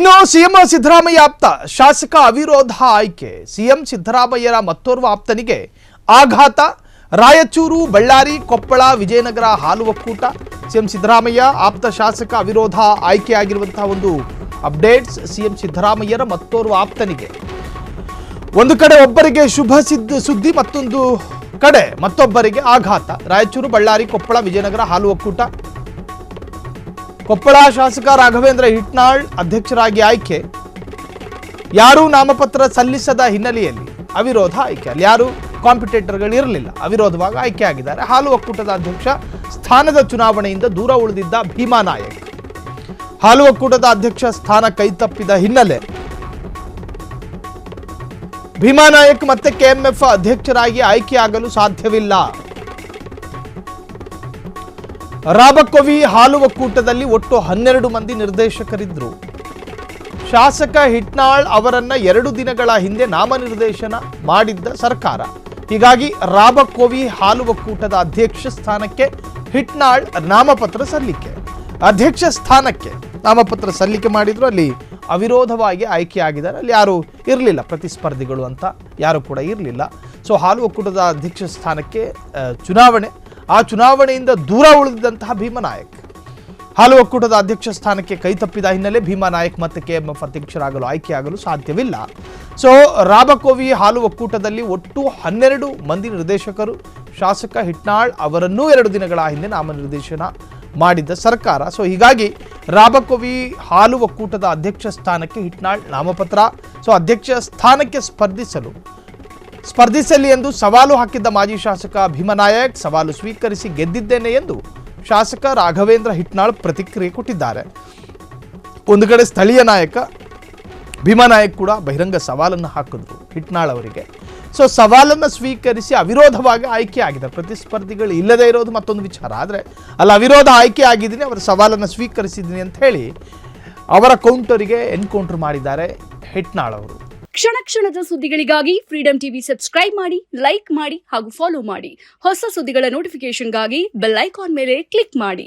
ಇನ್ನು ಸಿಎಂ ಸಿದ್ದರಾಮಯ್ಯ ಆಪ್ತ ಶಾಸಕ ಅವಿರೋಧ ಆಯ್ಕೆ. ಸಿಎಂ ಸಿದ್ದರಾಮಯ್ಯರ ಮತ್ತೋರ್ವ ಆಪ್ತನಿಗೆ ಆಘಾತ. ರಾಯಚೂರು, ಬಳ್ಳಾರಿ, ಕೊಪ್ಪಳ, ವಿಜಯನಗರ ಹಾಲು ಒಕ್ಕೂಟ. ಸಿಎಂ ಸಿದ್ದರಾಮಯ್ಯ ಆಪ್ತ ಶಾಸಕ ಅವಿರೋಧ ಆಯ್ಕೆಯಾಗಿರುವಂತಹ ಒಂದು ಅಪ್ಡೇಟ್ಸ್. ಸಿಎಂ ಸಿದ್ದರಾಮಯ್ಯರ ಮತ್ತೋರ್ವ ಆಪ್ತನಿಗೆ ಒಂದು ಕಡೆ ಒಬ್ಬರಿಗೆ ಶುಭ ಸುದ್ದಿ, ಮತ್ತೊಂದು ಕಡೆ ಮತ್ತೊಬ್ಬರಿಗೆ ಆಘಾತ. ರಾಯಚೂರು, ಬಳ್ಳಾರಿ, ಕೊಪ್ಪಳ, ವಿಜಯನಗರ ಹಾಲು ಒಕ್ಕೂಟ. ಕೊಪ್ಪಳ ಶಾಸಕ ರಾಘವೇಂದ್ರ ಹಿಟ್ನಾಳ್ ಅಧ್ಯಕ್ಷರಾಗಿ ಆಯ್ಕೆ. ಯಾರೂ ನಾಮಪತ್ರ ಸಲ್ಲಿಸದ ಹಿನ್ನೆಲೆಯಲ್ಲಿ ಅವಿರೋಧ ಆಯ್ಕೆ. ಅಲ್ಲಿ ಯಾರು ಕಾಂಪಿಟೇಟರ್ಗಳು ಇರಲಿಲ್ಲ, ಅವಿರೋಧವಾಗಿ ಆಯ್ಕೆ ಆಗಿದ್ದಾರೆ. ಹಾಲು ಒಕ್ಕೂಟದ ಅಧ್ಯಕ್ಷ ಸ್ಥಾನದ ಚುನಾವಣೆಯಿಂದ ದೂರ ಉಳಿದಿದ್ದ ಭೀಮಾ ನಾಯಕ್ ಹಾಲು ಒಕ್ಕೂಟದ ಅಧ್ಯಕ್ಷ ಸ್ಥಾನ ಕೈತಪ್ಪಿದ ಹಿನ್ನೆಲೆ ಭೀಮಾ ನಾಯಕ್ ಮತ್ತೆ ಕೆಎಂಎಫ್ ಅಧ್ಯಕ್ಷರಾಗಿ ಆಯ್ಕೆಯಾಗಲು ಸಾಧ್ಯವಿಲ್ಲ. ರಾಬಕೋವಿ ಹಾಲು ಒಕ್ಕೂಟದಲ್ಲಿ ಒಟ್ಟು 12 ಮಂದಿ ನಿರ್ದೇಶಕರಿದ್ದರು. ಶಾಸಕ ಹಿಟ್ನಾಳ್ ಅವರನ್ನ 2 ದಿನಗಳ ಹಿಂದೆ ನಾಮನಿರ್ದೇಶನ ಮಾಡಿದ್ದ ಸರ್ಕಾರ. ಹೀಗಾಗಿ ರಾಬಕೋವಿ ಹಾಲು ಒಕ್ಕೂಟದ ಅಧ್ಯಕ್ಷ ಸ್ಥಾನಕ್ಕೆ ಹಿಟ್ನಾಳ್ ನಾಮಪತ್ರ ಸಲ್ಲಿಕೆ, ಅಧ್ಯಕ್ಷ ಸ್ಥಾನಕ್ಕೆ ನಾಮಪತ್ರ ಸಲ್ಲಿಕೆ ಮಾಡಿದ್ರು. ಅಲ್ಲಿ ಅವಿರೋಧವಾಗಿ ಆಯ್ಕೆಯಾಗಿದ್ದಾರೆ. ಅಲ್ಲಿ ಯಾರು ಇರಲಿಲ್ಲ, ಪ್ರತಿಸ್ಪರ್ಧಿಗಳು ಅಂತ ಯಾರು ಕೂಡ ಇರಲಿಲ್ಲ. ಸೊ ಹಾಲು ಒಕ್ಕೂಟದ ಅಧ್ಯಕ್ಷ ಸ್ಥಾನಕ್ಕೆ ಚುನಾವಣೆ, ಆ ಚುನಾವಣೆಯಿಂದ ದೂರ ಉಳಿದಿದ್ದಂತಹ ಭೀಮಾ ನಾಯಕ್ ಹಾಲು ಒಕ್ಕೂಟದ ಅಧ್ಯಕ್ಷ ಸ್ಥಾನಕ್ಕೆ ಕೈತಪ್ಪಿದ ಹಿನ್ನೆಲೆ ಭೀಮಾ ನಾಯಕ್ ಮತ್ತೆ ಕೆಎಂಎಫ್ ಅಧ್ಯಕ್ಷರಾಗಲು ಆಯ್ಕೆಯಾಗಲು ಸಾಧ್ಯವಿಲ್ಲ. ಸೊ ರಾಬಕೋವಿ ಹಾಲು ಒಕ್ಕೂಟದಲ್ಲಿ ಒಟ್ಟು 12 ಮಂದಿ ನಿರ್ದೇಶಕರು. ಶಾಸಕ ಹಿಟ್ನಾಳ್ ಅವರನ್ನೂ 2 ದಿನಗಳ ಹಿಂದೆ ನಾಮನಿರ್ದೇಶನ ಮಾಡಿದ್ದ ಸರ್ಕಾರ. ಸೊ ಹೀಗಾಗಿ ರಾಬಕೋವಿ ಹಾಲು ಒಕ್ಕೂಟದ ಅಧ್ಯಕ್ಷ ಸ್ಥಾನಕ್ಕೆ ಹಿಟ್ನಾಳ್ ನಾಮಪತ್ರ. ಸೊ ಅಧ್ಯಕ್ಷ ಸ್ಥಾನಕ್ಕೆ ಸ್ಪರ್ಧಿಸಲಿ ಎಂದು ಸವಾಲು ಹಾಕಿದ್ದ ಮಾಜಿ ಶಾಸಕ ಭೀಮಾ ನಾಯಕ್ ಸವಾಲು ಸ್ವೀಕರಿಸಿ ಗೆದ್ದಿದ್ದೇನೆ ಎಂದು ಶಾಸಕ ರಾಘವೇಂದ್ರ ಹಿಟ್ನಾಳ್ ಪ್ರತಿಕ್ರಿಯೆ ಕೊಟ್ಟಿದ್ದಾರೆ. ಒಂದು ಕಡೆ ಸ್ಥಳೀಯ ನಾಯಕ ಭೀಮಾ ನಾಯಕ್ ಕೂಡ ಬಹಿರಂಗ ಸವಾಲನ್ನು ಹಾಕಿದ್ರು ಹಿಟ್ನಾಳ್ ಅವರಿಗೆ. ಸೊ ಸವಾಲನ್ನು ಸ್ವೀಕರಿಸಿ ಅವಿರೋಧವಾಗಿ ಆಯ್ಕೆ ಆಗಿದೆ. ಪ್ರತಿಸ್ಪರ್ಧಿಗಳು ಇಲ್ಲದೇ ಇರೋದು ಮತ್ತೊಂದು ವಿಚಾರ, ಆದರೆ ಅಲ್ಲ ಅವಿರೋಧ ಆಯ್ಕೆ ಆಗಿದ್ದೀನಿ, ಅವರ ಸವಾಲನ್ನು ಸ್ವೀಕರಿಸಿದ್ದೀನಿ ಅಂತ ಹೇಳಿ ಅವರ ಕೌಂಟರಿಗೆ ಎನ್ಕೌಂಟರ್ ಮಾಡಿದ್ದಾರೆ ಹಿಟ್ನಾಳ್ ಅವರು. ಕ್ಷಣ ಕ್ಷಣದ ಸುದ್ದಿಗಳಿಗಾಗಿ ಫ್ರೀಡಂ ಟಿವಿ ಸಬ್ಸ್ಕ್ರೈಬ್ ಮಾಡಿ, ಲೈಕ್ ಮಾಡಿ ಹಾಗೂ ಫಾಲೋ ಮಾಡಿ. ಹೊಸ ಸುದ್ದಿಗಳ ನೋಟಿಫಿಕೇಶನ್ಗಾಗಿ ಬೆಲ್ ಐಕಾನ್ ಮೇಲೆ ಕ್ಲಿಕ್ ಮಾಡಿ.